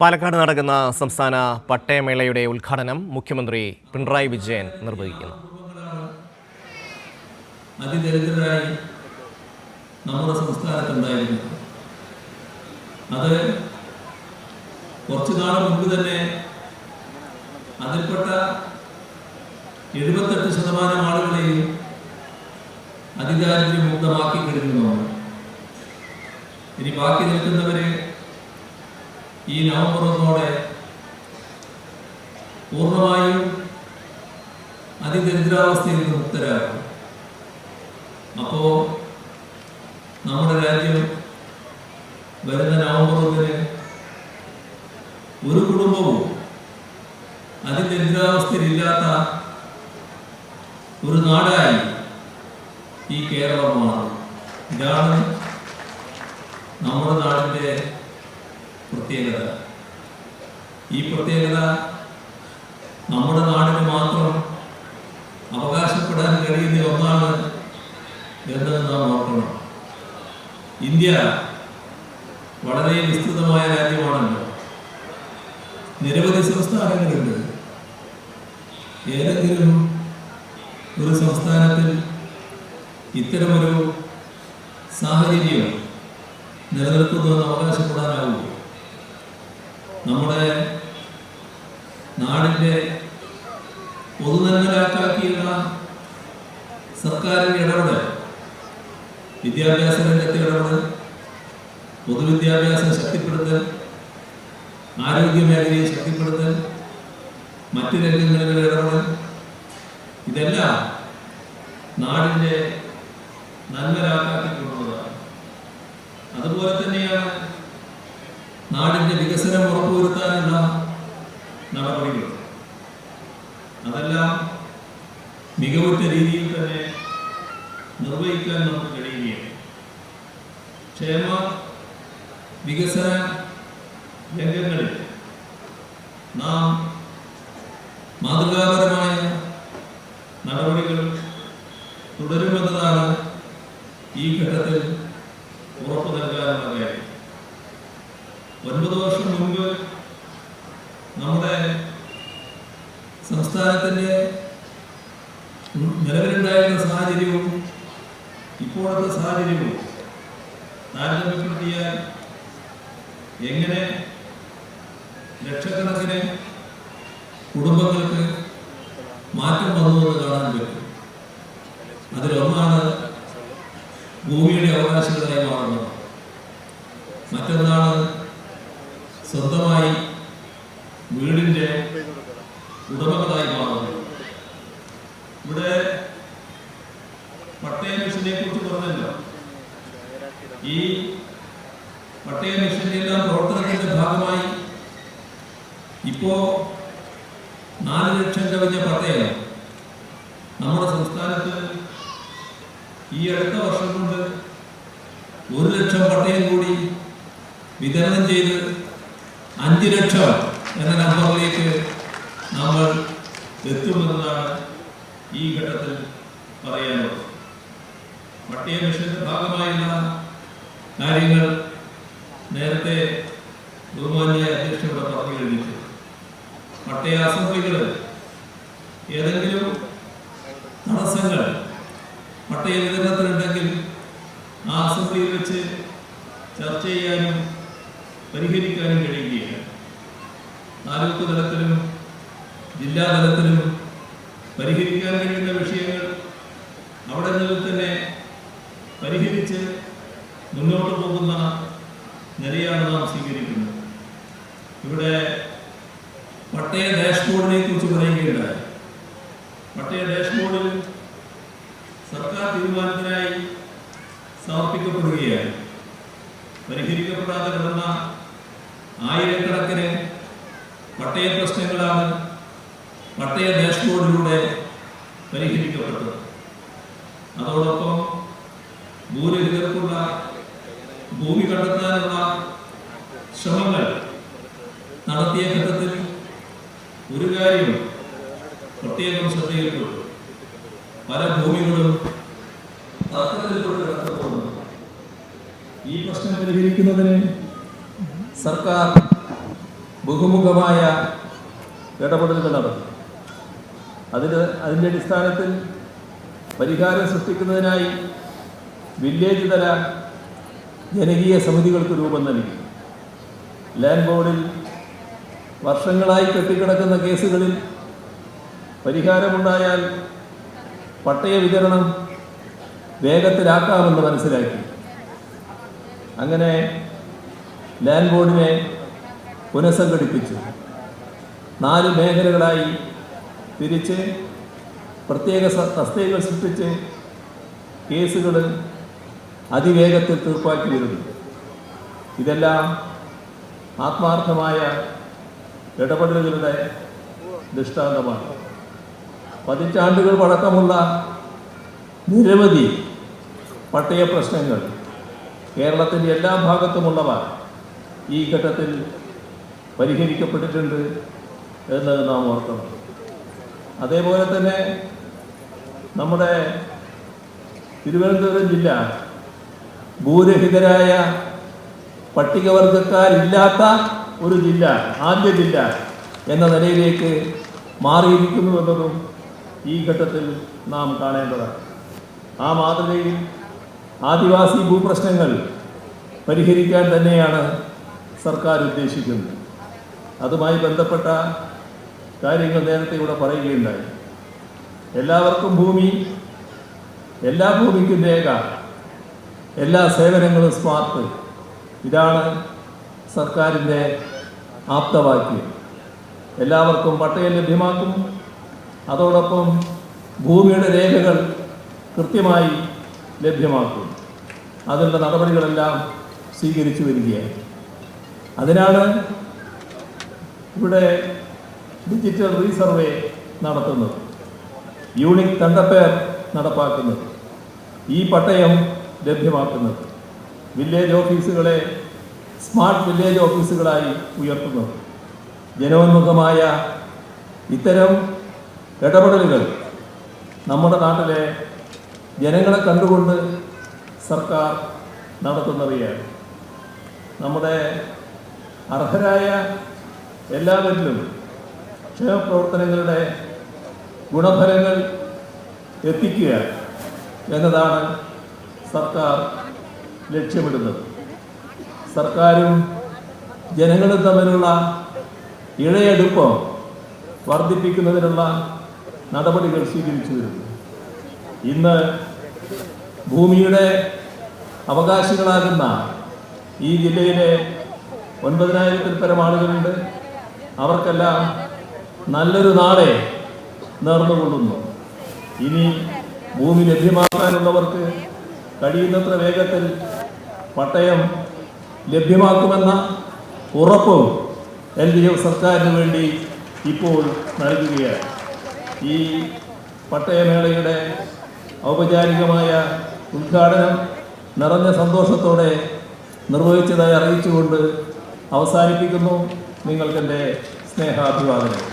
പാലക്കാട് നടക്കുന്ന സംസ്ഥാന പട്ടയമേളയുടെ ഉദ്ഘാടനം മുഖ്യമന്ത്രി പിണറായി വിജയൻ നിർവഹിക്കുന്നു. അതിദരിദ്രരായി നമ്മുടെ സംസ്ഥാനത്തുണ്ടായിരുന്നു. അത് കുറച്ചു നാൾ മുമ്പ് തന്നെ അതിൽപ്പെട്ട 78% ആളുകളെയും അതിദാരിദ്ര്യമുക്തമാക്കി കഴിഞ്ഞു. ഇനി ബാക്കി നിൽക്കുന്നവരെ ഈ നവംബർ 1 പൂർണ്ണമായും അതിദരിദ്രാവസ്ഥയിൽ നിന്ന് മുക്തരാകും. അപ്പോ നമ്മുടെ രാജ്യം വരുന്ന നവംബർ 1 ഒരു കുടുംബവും അതിദരിദ്രാവസ്ഥയിലില്ലാത്ത ഒരു നാടായി ഈ കേരളം മാറും. ഇതാണ് നമ്മുടെ നാടിൻ്റെ പ്രത്യേകത. ഈ പ്രത്യേകത നമ്മുടെ നാടിന് മാത്രം അവകാശപ്പെടാൻ കഴിയുന്ന ഒന്നാണ് എന്ന് നാം ഓർക്കണം. ഇന്ത്യ വളരെ വിസ്തൃതമായ രാജ്യമാണല്ലോ. നിരവധി സംസ്ഥാനങ്ങളുണ്ട്. ഏതെങ്കിലും ഒരു സംസ്ഥാനത്തിൽ ഇത്തരമൊരു സാഹചര്യം നിലനിൽക്കുന്നുവെന്ന് അവകാശപ്പെടാനാവുമോ? നമ്മുടെ നാടിൻ്റെ പൊതുനന്മലാക്കാക്കിയുള്ള സർക്കാരിൻ്റെ ഇടപെടൽ, വിദ്യാഭ്യാസ രംഗത്തെ ഇടപെടൽ, പൊതുവിദ്യാഭ്യാസം ശക്തിപ്പെടുത്തൽ, ആരോഗ്യ മേഖലയെ ശക്തിപ്പെടുത്തൽ, മറ്റു രംഗങ്ങളിലെ ഇടപെടൽ, ഇതെല്ലാം നാടിൻ്റെ നന്മലാക്കാക്കിക്കൊണ്ടുള്ളതാണ്. അതുപോലെ തന്നെയാണ് നാടിൻ്റെ വികസനം ഉറപ്പുവരുത്താനുള്ള നടപടികൾ. അതെല്ലാം മികവുറ്റ രീതിയിൽ തന്നെ നിർവഹിക്കാൻ നമുക്ക് കഴിയുകയാണ്. ക്ഷേമ വികസന രംഗങ്ങളിൽ നാം മാതൃകാപരമായ നടപടികൾ തുടരുമെന്നതാണ് ഈ ഘട്ടത്തിൽ ഉറപ്പു നൽകാനുള്ള കാര്യം. 9 വർഷം മുൻപ് നമ്മുടെ സംസ്ഥാനത്തിൻ്റെ നിലവിലുണ്ടായിരുന്ന സാഹചര്യവും ഇപ്പോഴത്തെ സാഹചര്യവും താരതമ്യപ്പെടുത്തിയാൽ എങ്ങനെ ലക്ഷക്കണക്കിന് കുടുംബങ്ങൾക്ക് മാറ്റം വന്നുവെന്ന് കാണാൻ പറ്റും. അതിലൊന്നാണ് ഭൂമിയുടെ അവകാശികളായി മാറുന്നത്. മറ്റൊന്നാണ് സ്വന്തമായി വീടിൻ്റെ ഉടമകളായി മാറുന്നത്. ഇവിടെ പട്ടയ മിഷനെ കുറിച്ച് പറഞ്ഞല്ലോ. ഈ പട്ടയ മിഷന്റെ എല്ലാം പ്രവർത്തനത്തിന്റെ ഭാഗമായി ഇപ്പോ 4 ലക്ഷം കവിഞ്ഞ പട്ടയം നമ്മുടെ സംസ്ഥാനത്ത് ഈ അടുത്ത വർഷം കൊണ്ട് 1 ലക്ഷം പട്ടയം കൂടി വിതരണം ചെയ്ത് 5 ലക്ഷം എന്ന നമ്പറിലേക്ക് നമ്മൾ എത്തുമെന്നതാണ് ഈ ഘട്ടത്തിൽ പറയാനുള്ളത്. പട്ടയ മിഷന്റെ ഭാഗമായുള്ള കാര്യങ്ങൾ നേരത്തെ ബഹുമാന്യ അധ്യക്ഷയോട് പറഞ്ഞു കഴിഞ്ഞിട്ട് പട്ടയ അസംബ്ലികൾ ഏതെങ്കിലും തടസ്സങ്ങൾ പട്ടയ വിതരണത്തിനുണ്ടെങ്കിൽ ആ അസംബ്ലിയിൽ വെച്ച് ചർച്ച ചെയ്യാനും പരിഹരിക്കാനും കഴിയുകയാണ്. താലൂക്ക് തലത്തിലും ജില്ലാ തലത്തിലും പരിഹരിക്കാൻ കഴിയുന്ന വിഷയങ്ങൾ അവിടെ നിന്ന് തന്നെ പരിഹരിച്ച് മുന്നോട്ട് പോകുന്ന നിലയാണ് നാം സ്വീകരിക്കുന്നത്. ഇവിടെ പട്ടയ ഡാഷ്ബോർഡിനെ കുറിച്ച് പറയുകയുണ്ടായി. പട്ടയ ഡാഷ്ബോർഡിൽ സർക്കാർ തീരുമാനത്തിനായി സമർപ്പിക്കപ്പെടുകയായി. പരിഹരിക്കപ്പെടാതെ കിടന്ന ആയിരക്കണക്കിന് പട്ടയ പ്രശ്നങ്ങളാണ് പട്ടയ ഡാഷ്ബോർഡിലൂടെ പരിഹരിക്കപ്പെട്ടത്. അതോടൊപ്പം ഭൂരഹിതർക്കുള്ള ഭൂമി കണ്ടെത്താനുള്ള ശ്രമങ്ങൾ നടത്തിയ ഘട്ടത്തിൽ ഒരു കാര്യം പ്രത്യേകം ശ്രദ്ധയിൽപ്പെട്ടു. പല ഭൂമികളും തർക്കത്തിൽപ്പെട്ട് കിടക്കുന്നു. ഈ പ്രശ്നം പരിഹരിക്കുന്നതിന് സർക്കാർ ബഹുമുഖമായ ഇടപെടലുകൾ നടത്തി. അതിൻ്റെ അടിസ്ഥാനത്തിൽ പരിഹാരം സൃഷ്ടിക്കുന്നതിനായി വില്ലേജ് തല ജനകീയ സമിതികൾക്ക് രൂപം നൽകി. ലാൻഡ് ബോർഡിൽ വർഷങ്ങളായി കെട്ടിക്കിടക്കുന്ന കേസുകളിൽ പരിഹാരമുണ്ടായാൽ പട്ടയ വിതരണം വേഗത്തിലാക്കാമെന്ന് മനസ്സിലാക്കി. അങ്ങനെ ലാൻഡ് ബോർഡിനെ പുനഃസംഘടിപ്പിച്ചു. 4 മേഖലകളായി തിരിച്ച് പ്രത്യേക തസ്തികകൾ സൃഷ്ടിച്ച് കേസുകൾ അതിവേഗത്തിൽ തീർപ്പാക്കി വരുന്നു. ഇതെല്ലാം ആത്മാർത്ഥമായ ഇടപെടലുകളുടെ ദൃഷ്ടാന്തമാണ്. പതിറ്റാണ്ടുകൾ പഴക്കമുള്ള നിരവധി പട്ടയ പ്രശ്നങ്ങൾ കേരളത്തിൻ്റെ എല്ലാ ഭാഗത്തുമുള്ളവ ഈ ഘട്ടത്തിൽ പരിഹരിക്കപ്പെട്ടിട്ടുണ്ട് എന്നത് നാം ഓർക്കണം. അതേപോലെ തന്നെ നമ്മുടെ തിരുവനന്തപുരം ജില്ല ഭൂരഹിതരായ പട്ടികവർഗക്കാരില്ലാത്ത ഒരു ജില്ല, ആദ്യ ജില്ല എന്ന നിലയിലേക്ക് മാറിയിരിക്കുന്നു എന്നതും ഈ ഘട്ടത്തിൽ നാം കാണേണ്ടതാണ്. ആ മാതൃകയിൽ ആദിവാസി ഭൂപ്രശ്നങ്ങൾ പരിഹരിക്കാൻ തന്നെയാണ് സർക്കാർ ഉദ്ദേശിക്കുന്നത്. അതുമായി ബന്ധപ്പെട്ട കാര്യങ്ങൾ നേരത്തെ ഇവിടെ പറയുകയുണ്ടായി. എല്ലാവർക്കും ഭൂമി, എല്ലാ ഭൂമിക്കും രേഖ, എല്ലാ സേവനങ്ങളും സ്മാർട്ട്. ഇതാണ് സർക്കാരിൻ്റെ ആപ്തവാക്യം. എല്ലാവർക്കും പട്ടയം ലഭ്യമാക്കും. അതോടൊപ്പം ഭൂമിയുടെ രേഖകൾ കൃത്യമായി ലഭ്യമാക്കും. അതിനുള്ള നടപടികളെല്ലാം സ്വീകരിച്ചു വരികയാണ്. അതിനാണ് ഇവിടെ ഡിജിറ്റൽ റീസർവേ നടത്തുന്നത്, യൂണിക് തണ്ടപ്പേർ നടപ്പാക്കുന്നത്, ഈ പട്ടയം ലഭ്യമാക്കുന്നത്, വില്ലേജ് ഓഫീസുകളെ സ്മാർട്ട് വില്ലേജ് ഓഫീസുകളായി ഉയർത്തുന്നത്. ജനോന്മുഖമായ ഇത്തരം ഇടപെടലുകൾ നമ്മുടെ നാട്ടിലെ ജനങ്ങളെ കണ്ടുകൊണ്ട് സർക്കാർ നടത്തുന്നവയാണ്. നമ്മുടെ അർഹരായ എല്ലാവരിലും ക്ഷേമപ്രവർത്തനങ്ങളുടെ ഗുണഫലങ്ങൾ എത്തിക്കുക എന്നതാണ് സർക്കാർ ലക്ഷ്യമിടുന്നത്. സർക്കാരും ജനങ്ങളും തമ്മിലുള്ള ഇഴയടുപ്പം വർദ്ധിപ്പിക്കുന്നതിനുള്ള നടപടികൾ സ്വീകരിച്ചു വരുന്നു. ഇന്ന് ഭൂമിയുടെ അവകാശികളാകുന്ന ഈ ജില്ലയിലെ 9,000-ൽ പരം ആളുകളുണ്ട്. അവർക്കെല്ലാം നല്ലൊരു നാളെ നേർന്നുകൊള്ളുന്നു. ഇനി ഭൂമി ലഭ്യമാക്കാനുള്ളവർക്ക് കഴിയുന്നത്ര വേഗത്തിൽ പട്ടയം ലഭ്യമാക്കുമെന്ന ഉറപ്പും LDF സർക്കാരിന് വേണ്ടി ഇപ്പോൾ നൽകുകയാണ്. ഈ പട്ടയമേളയുടെ ഔപചാരികമായ ഉദ്ഘാടനം നിറഞ്ഞ സന്തോഷത്തോടെ നിർവഹിച്ചതായി അറിയിച്ചുകൊണ്ട് അവസാനിപ്പിക്കുന്നു. നിങ്ങൾക്കെൻ്റെ സ്നേഹാഭിവാദനം.